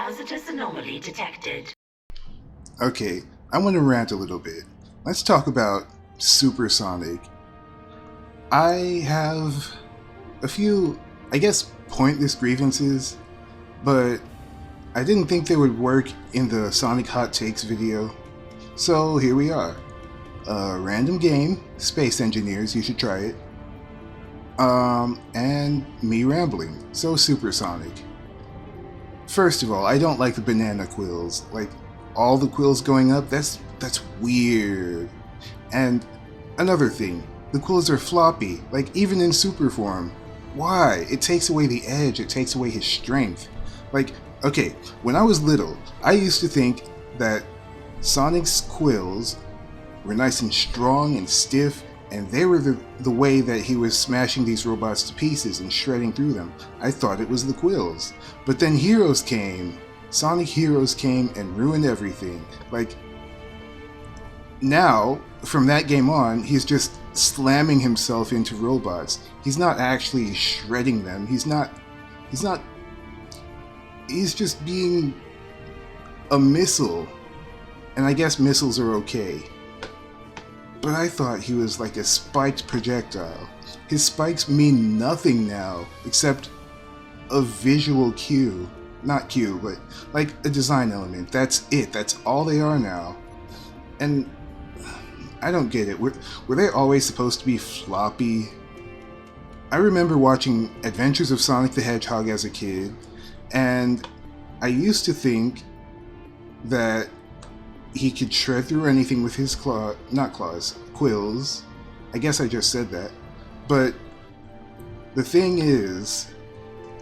Hazardous anomaly detected. Okay, I want to rant a little bit. Let's talk about Supersonic. I have a few, I guess, pointless grievances, but I didn't think they would work in the Sonic Hot Takes video. So here we are. A random game, Space Engineers, you should try it. And me rambling, so Supersonic. First of all, I don't like the banana quills. Like, all the quills going up, that's weird. And another thing, the quills are floppy, like even in super form. Why? It takes away the edge, it takes away his strength. Like, okay, when I was little, I used to think that Sonic's quills were nice and strong and stiff, and they were the way that he was smashing these robots to pieces and shredding through them. I thought it was the quills. But then Heroes came. Sonic Heroes came and ruined everything. Like, now, from that game on, he's just slamming himself into robots. He's not actually shredding them. He's just being a missile. And I guess missiles are okay. But I thought he was like a spiked projectile. His spikes mean nothing now, except a visual cue. Not cue, but like a design element. That's it. That's all they are now. And I don't get it. Were they always supposed to be floppy? I remember watching Adventures of Sonic the Hedgehog as a kid, and I used to think that he could shred through anything with his quills. I guess I just said that. But the thing is,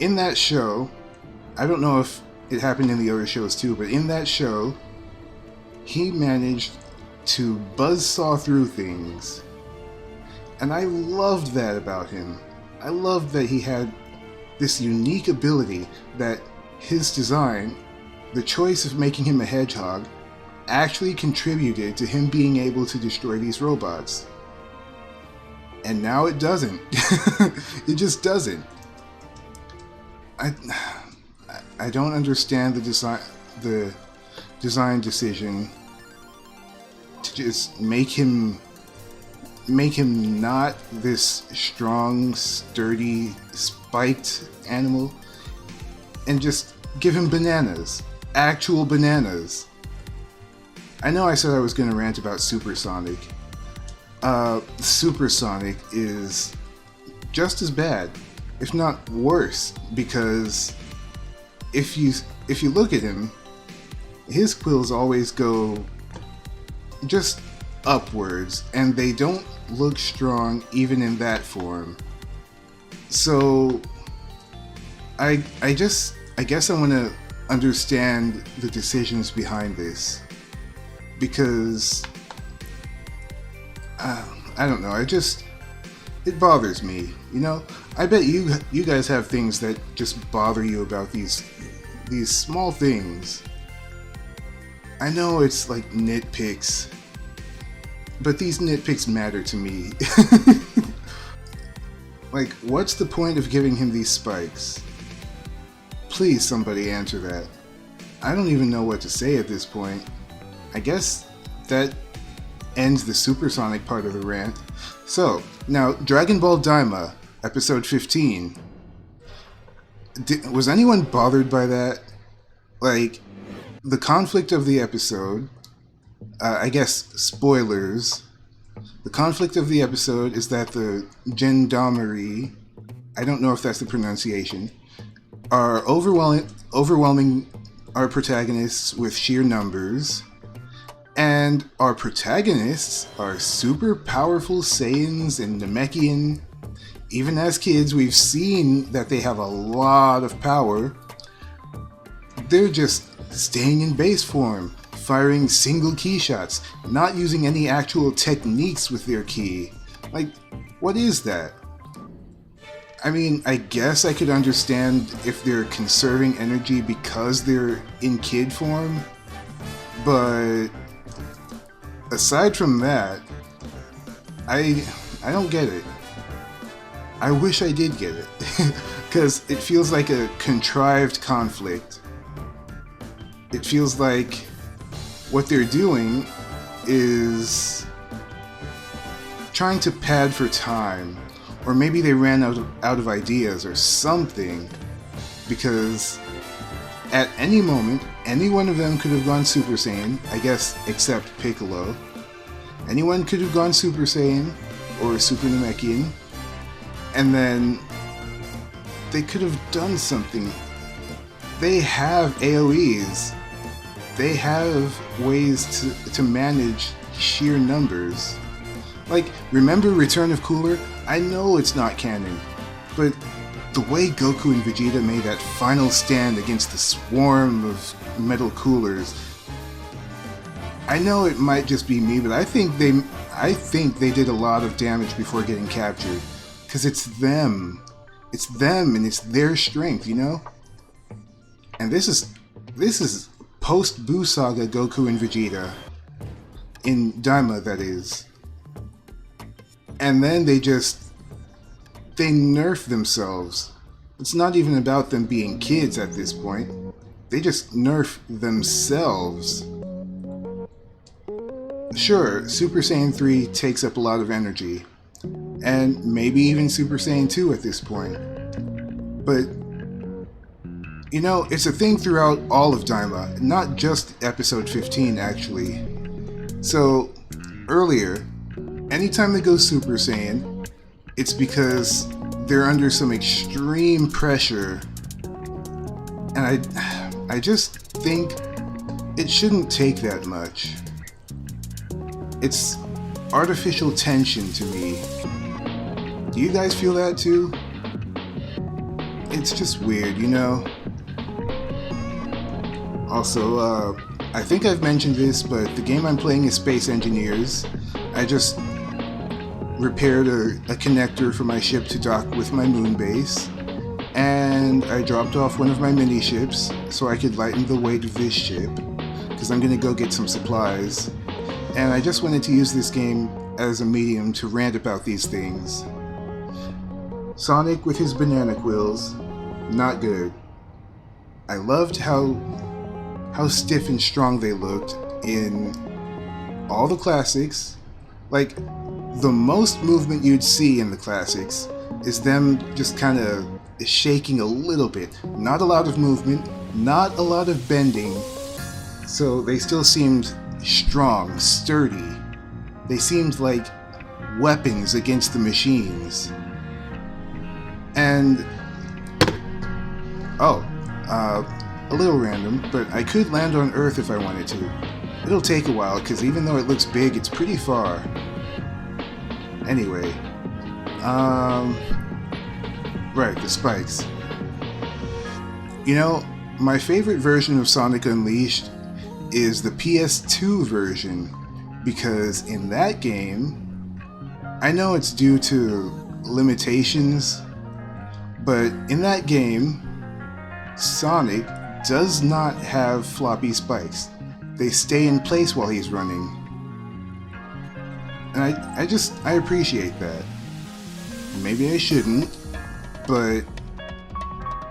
in that show, I don't know if it happened in the other shows too, but in that show, he managed to buzzsaw through things. And I loved that about him. I loved that he had this unique ability that his design, the choice of making him a hedgehog, actually contributed to him being able to destroy these robots. And now it doesn't. It just doesn't. I don't understand the design decision to just make him not this strong, sturdy, spiked animal, and just give him bananas. Actual bananas. I know I said I was going to rant about Supersonic. Supersonic is just as bad, if not worse, because if you look at him, his quills always go just upwards, and they don't look strong even in that form. So I guess I want to understand the decisions behind this, because I don't know, it bothers me, you know? I bet you guys have things that just bother you about these small things. I know it's like nitpicks, but these nitpicks matter to me. Like, what's the point of giving him these spikes? Please, somebody answer that. I don't even know what to say at this point. I guess that ends the Supersonic part of the rant. So, now, Dragon Ball Daima, episode 15. Was anyone bothered by that? Like, the conflict of the episode, I guess, spoilers. The conflict of the episode is that the gendarmerie, I don't know if that's the pronunciation, are overwhelming our protagonists with sheer numbers. And our protagonists are super powerful Saiyans and Namekian. Even as kids, we've seen that they have a lot of power. They're just staying in base form, firing single key shots, not using any actual techniques with their key. Like, what is that? I mean, I guess I could understand if they're conserving energy because they're in kid form, but aside from that, I don't get it. I wish I did get it, because it feels like a contrived conflict. it feels like what they're doing is trying to pad for time, or maybe they ran out of ideas or something, because at any moment, any one of them could have gone Super Saiyan, I guess except Piccolo. Anyone could have gone Super Saiyan or Super Namekian, and then they could have done something. They have AoEs. They have ways to manage sheer numbers. Like, remember Return of Cooler? I know it's not canon, but the way Goku and Vegeta made that final stand against the swarm of metal coolers, I know it might just be me, but I think they did a lot of damage before getting captured, because it's them and it's their strength, you know? And this is post Buu Saga Goku and Vegeta in Daima, that is. And then they nerf themselves. It's not even about them being kids at this point. They just nerf themselves. Sure, Super Saiyan 3 takes up a lot of energy, and maybe even Super Saiyan 2 at this point. But, you know, it's a thing throughout all of Daima, not just episode 15 actually. So, earlier, anytime they go Super Saiyan, it's because they're under some extreme pressure, and I just think it shouldn't take that much. It's artificial tension to me. Do you guys feel that too? It's just weird, you know? Also, I think I've mentioned this, but the game I'm playing is Space Engineers. I just repaired a connector for my ship to dock with my moon base, and I dropped off one of my mini ships so I could lighten the weight of this ship, because I'm gonna go get some supplies. And I just wanted to use this game as a medium to rant about these things. Sonic with his banana quills, not good. I loved how stiff and strong they looked in all the classics. Like, the most movement you'd see in the classics is them just kind of shaking a little bit. Not a lot of movement, not a lot of bending, so they still seemed strong, sturdy. They seemed like weapons against the machines. And a little random, but I could land on Earth if I wanted to. It'll take a while, because even though it looks big, it's pretty far. Anyway, right, the spikes. You know, my favorite version of Sonic Unleashed is the PS2 version, because in that game, I know it's due to limitations, but in that game, Sonic does not have floppy spikes. They stay in place while he's running. And I appreciate that. Maybe I shouldn't, but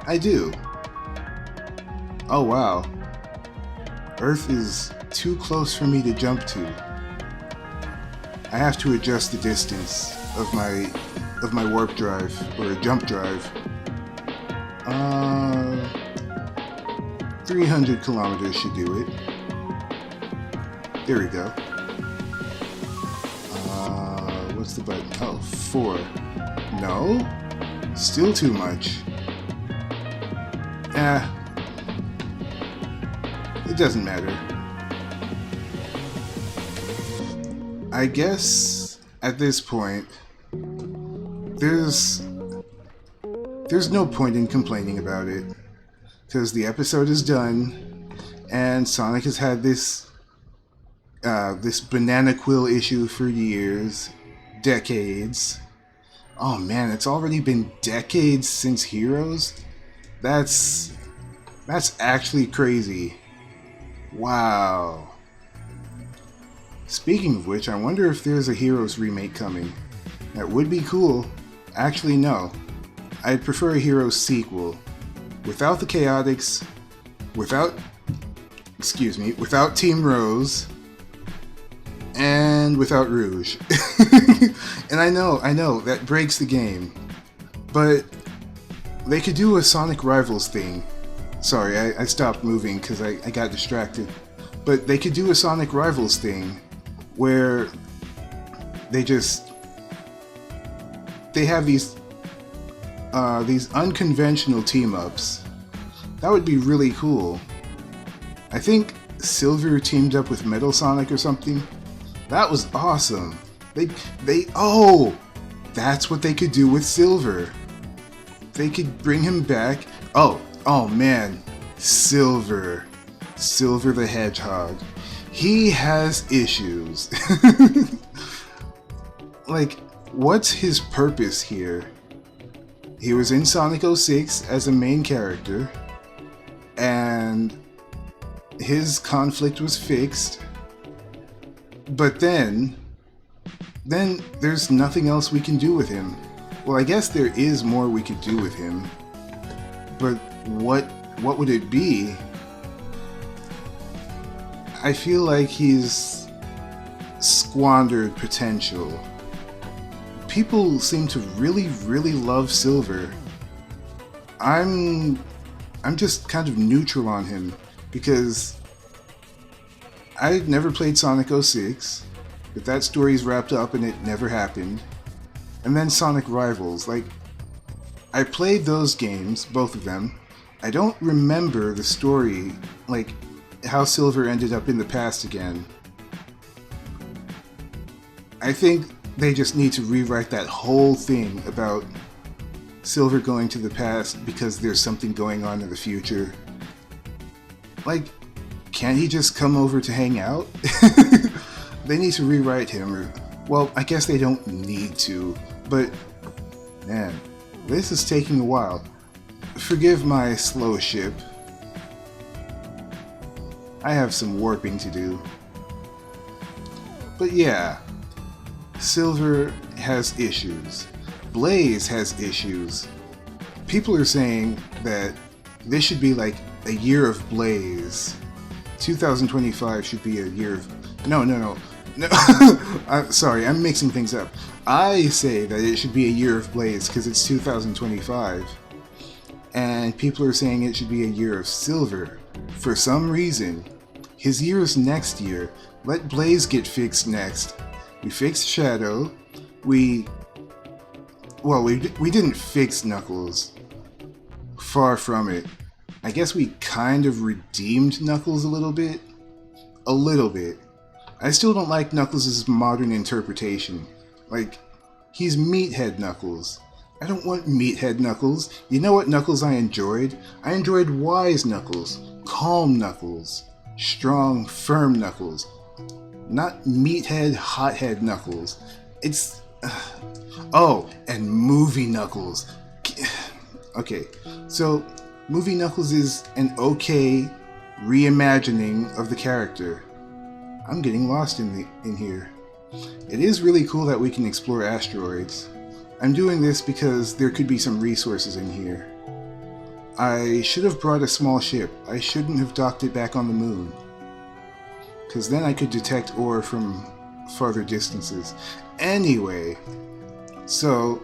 I do. Oh wow. Earth is too close for me to jump to. I have to adjust the distance of my warp drive, or jump drive. 300 kilometers should do it. There we go. What's the button? Oh, 4. No? Still too much. It doesn't matter. I guess at this point, there's no point in complaining about it, because the episode is done, and Sonic has had this banana quill issue for years, decades. Oh man, it's already been decades since Heroes? That's actually crazy. Wow. Speaking of which, I wonder if there's a Heroes remake coming. That would be cool. Actually, no. I'd prefer a Heroes sequel. Without the chaotics, without excuse me, without Team Rose, and without Rouge. And I know, that breaks the game. But they could do a Sonic Rivals thing. Sorry, I stopped moving because I got distracted. But they could do a Sonic Rivals thing where they have these unconventional team-ups. That would be really cool. I think Silver teamed up with Metal Sonic or something. That was awesome. Oh, that's what they could do with Silver. They could bring him back. Oh man, Silver the Hedgehog. He has issues. Like, what's his purpose here? He was in Sonic 06 as a main character, and his conflict was fixed. But then there's nothing else we can do with him. Well, I guess there is more we could do with him. But what would it be? I feel like he's squandered potential. People seem to really, really love Silver. I'm just kind of neutral on him because I never played Sonic 06, but that story's wrapped up and it never happened. And then Sonic Rivals, like, I played those games, both of them. I don't remember the story, like, how Silver ended up in the past again. I think they just need to rewrite that whole thing about Silver going to the past because there's something going on in the future. Like, can't he just come over to hang out? They need to rewrite him, or, well, I guess they don't need to, but, man, this is taking a while. Forgive my slow ship. I have some warping to do. But yeah, Silver has issues. Blaze has issues. People are saying that this should be like a year of Blaze. 2025 should be a year of... No. Sorry, I'm mixing things up. I say that it should be a year of Blaze because it's 2025. And people are saying it should be a year of Silver. For some reason, his year is next year. Let Blaze get fixed next. We fixed Shadow. We didn't fix Knuckles. Far from it. I guess we kind of redeemed Knuckles a little bit. A little bit. I still don't like Knuckles' modern interpretation. Like, he's Meathead Knuckles. I don't want Meathead Knuckles. You know what Knuckles I enjoyed? I enjoyed wise Knuckles. Calm Knuckles. Strong, firm Knuckles. Not Meathead, Hothead Knuckles. It's... Oh, and Movie Knuckles. Okay, so Movie Knuckles is an okay reimagining of the character. I'm getting lost in here. It is really cool that we can explore asteroids. I'm doing this because there could be some resources in here. I should have brought a small ship. I shouldn't have docked it back on the moon. Because then I could detect ore from farther distances. Anyway, so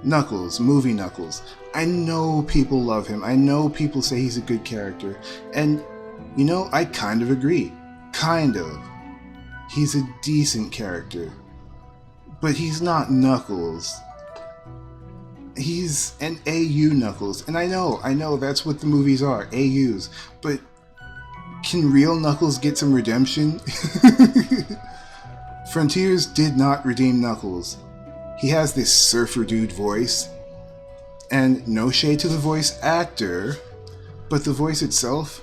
Knuckles, Movie Knuckles. I know people love him. I know people say he's a good character. And, you know, I kind of agree. Kind of. He's a decent character. But he's not Knuckles. He's an AU Knuckles. And I know, that's what the movies are, AUs. But can real Knuckles get some redemption? Frontiers did not redeem Knuckles. He has this surfer dude voice. And no shade to the voice actor, but the voice itself,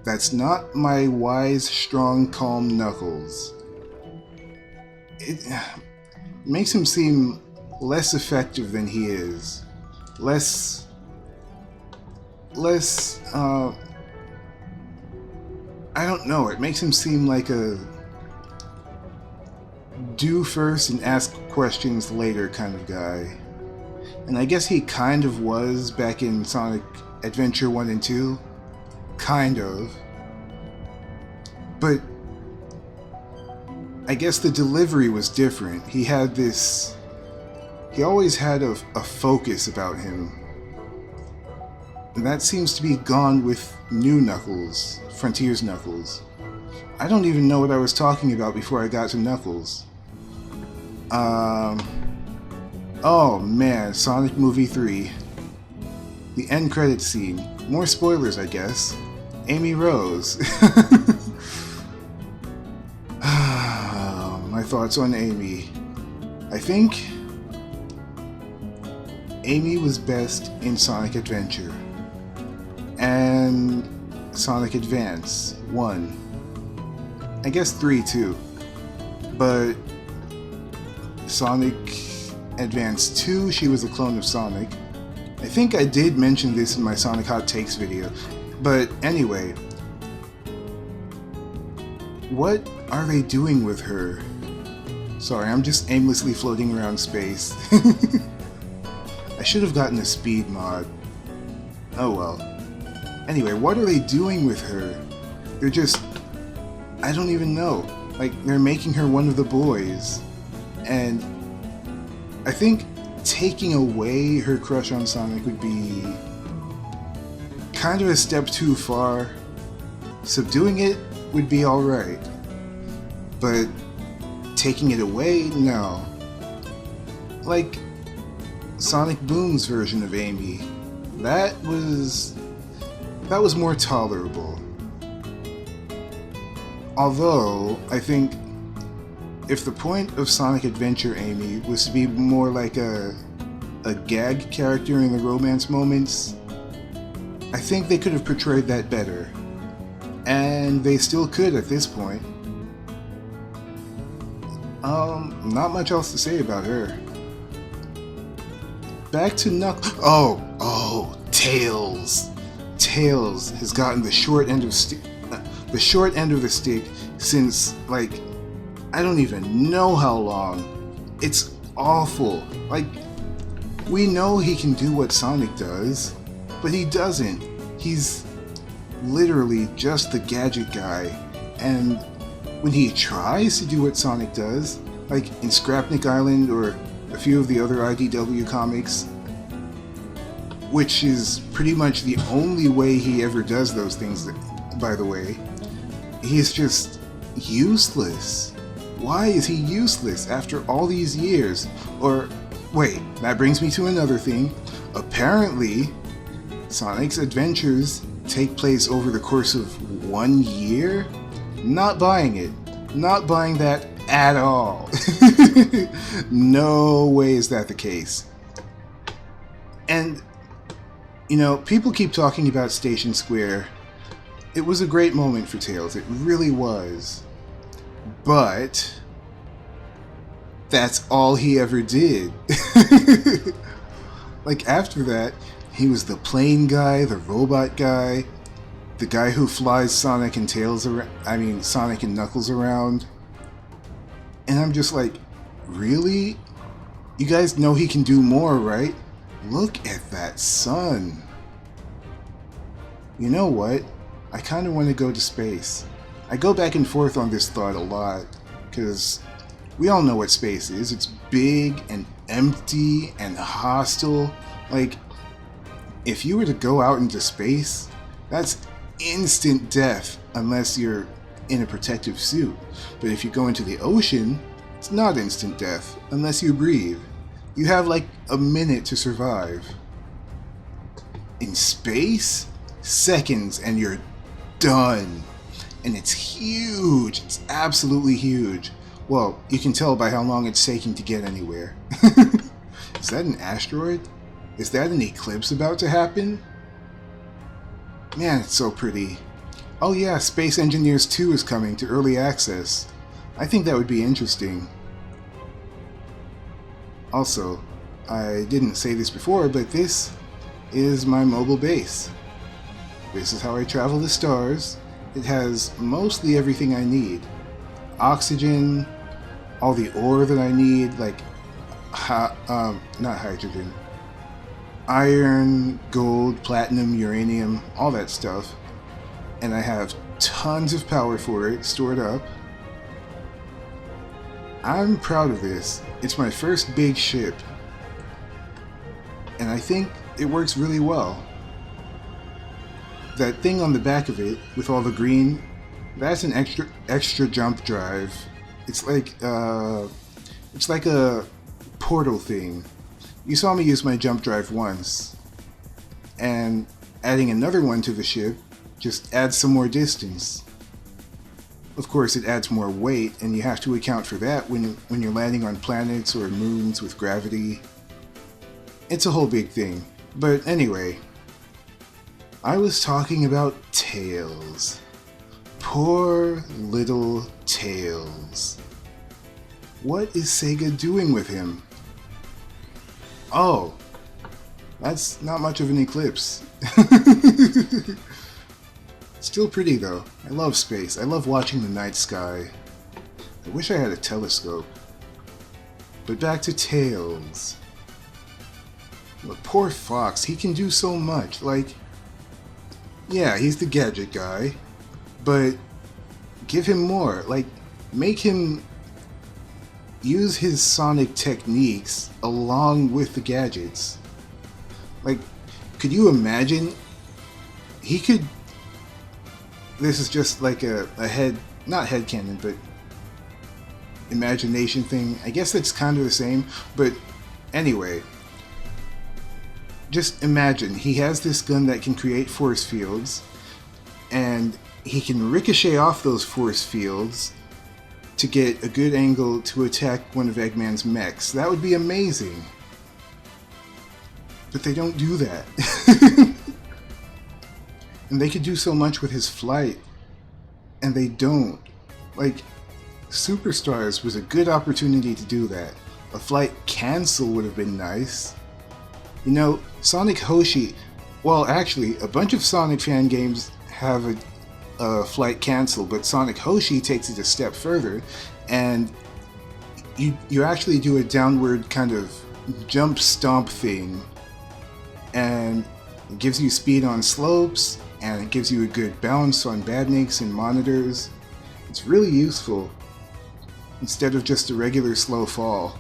that's not my wise, strong, calm Knuckles. It makes him seem less effective than he is. Less, I don't know, it makes him seem like a do first and ask questions later kind of guy. And I guess he kind of was back in Sonic Adventure 1 and 2. Kind of. But I guess the delivery was different. He had this... He always had a focus about him. And that seems to be gone with new Knuckles, Frontier's Knuckles. I don't even know what I was talking about before I got to Knuckles. Oh man, Sonic Movie 3. The end credits scene. More spoilers, I guess. Amy Rose. My thoughts on Amy. I think Amy was best in Sonic Adventure and Sonic Advance 1. I guess 3 too. But Sonic Advance 2, she was a clone of Sonic. I think I did mention this in my Sonic Hot Takes video. But anyway, what are they doing with her? Sorry, I'm just aimlessly floating around space. I should have gotten a speed mod. Oh well. Anyway, what are they doing with her? They're just... I don't even know. Like, they're making her one of the boys. And I think taking away her crush on Sonic would be kind of a step too far. Subduing it would be alright. But taking it away? No. Like Sonic Boom's version of Amy. That was more tolerable. Although, I think if the point of Sonic Adventure Amy was to be more like a gag character in the romance moments, I think they could have portrayed that better. And they still could at this point. Not much else to say about her. Back to Knuckles. Oh, Tails. Tails has gotten the short end of the stick since, like, I don't even know how long. It's awful. Like, we know he can do what Sonic does, but he doesn't. He's literally just the gadget guy, and when he tries to do what Sonic does, like in Scrapnik Island or a few of the other IDW comics, which is pretty much the only way he ever does those things, by the way, he's just useless. Why is he useless after all these years? Or, wait, that brings me to another thing. Apparently, Sonic's adventures take place over the course of 1 year? Not buying it. Not buying that at all. No way is that the case. And, you know, people keep talking about Station Square. It was a great moment for Tails. It really was. But that's all he ever did. Like, after that, he was the plane guy, the robot guy, the guy who flies Sonic and Tails around, Sonic and Knuckles around. And I'm just like, really? You guys know he can do more, right? Look at that sun. You know what? I kind of want to go to space. I go back and forth on this thought a lot, because we all know what space is. It's big and empty and hostile. Like, if you were to go out into space, that's instant death unless you're in a protective suit. But if you go into the ocean, it's not instant death unless you breathe. You have like a minute to survive. In space, seconds and you're done. And it's huge. It's absolutely huge. Well, you can tell by how long it's taking to get anywhere. Is that an asteroid? Is that an eclipse about to happen? Man, it's so pretty. Oh yeah, Space Engineers 2 is coming to early access. I think that would be interesting. Also, I didn't say this before, but this is my mobile base. This is how I travel the stars. It has mostly everything I need. Oxygen, all the ore that I need, like, not hydrogen. Iron, gold, platinum, uranium, all that stuff. and I have tons of power for it stored up. I'm proud of this. It's my first big ship, and I think it works really well. That thing on the back of it with all the green, that's an extra jump drive. It's like a portal thing. You saw me use my jump drive once, and adding another one to the ship just adds some more distance. Of course, it adds more weight, and you have to account for that when you're landing on planets or moons with gravity. It's a whole big thing. But anyway, I was talking about Tails. Poor little Tails. What is Sega doing with him? Oh, that's not much of an eclipse. Still pretty though. I love space. I love watching the night sky. I wish I had a telescope. But back to Tails. The poor Fox, he can do so much. Like, yeah, he's the gadget guy, but give him more. Like, make him use his Sonic techniques along with the gadgets. Like, could you imagine? He could. This is just like a not headcanon, but imagination thing. I guess it's kind of the same, but anyway. Just imagine, he has this gun that can create force fields, and he can ricochet off those force fields to get a good angle to attack one of Eggman's mechs. That would be amazing. But they don't do that. And they could do so much with his flight, and they don't. Like, Superstars was a good opportunity to do that. A flight cancel would have been nice. You know, Sonic Hoshi, well actually, a bunch of Sonic fan games have a flight cancel, but Sonic Hoshi takes it a step further, and you actually do a downward kind of jump stomp thing, and it gives you speed on slopes, and it gives you a good bounce on badniks and monitors. It's really useful, instead of just a regular slow fall.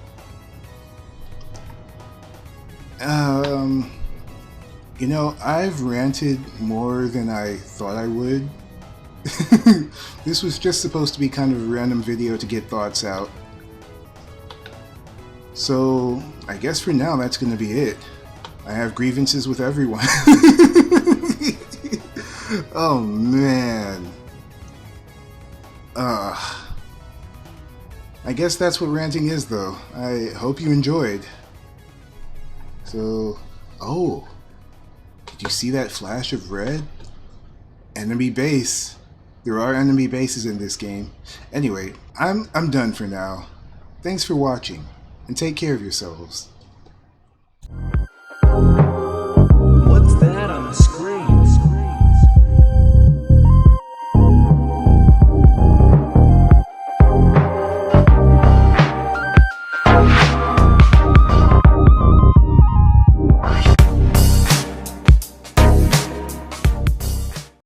You know, I've ranted more than I thought I would. This was just supposed to be kind of a random video to get thoughts out. So, I guess for now that's gonna be it. I have grievances with everyone. Oh man. I guess that's what ranting is though. I hope you enjoyed. So, oh, did you see that flash of red? Enemy base. There are enemy bases in this game. Anyway, I'm done for now. Thanks for watching, and take care of yourselves.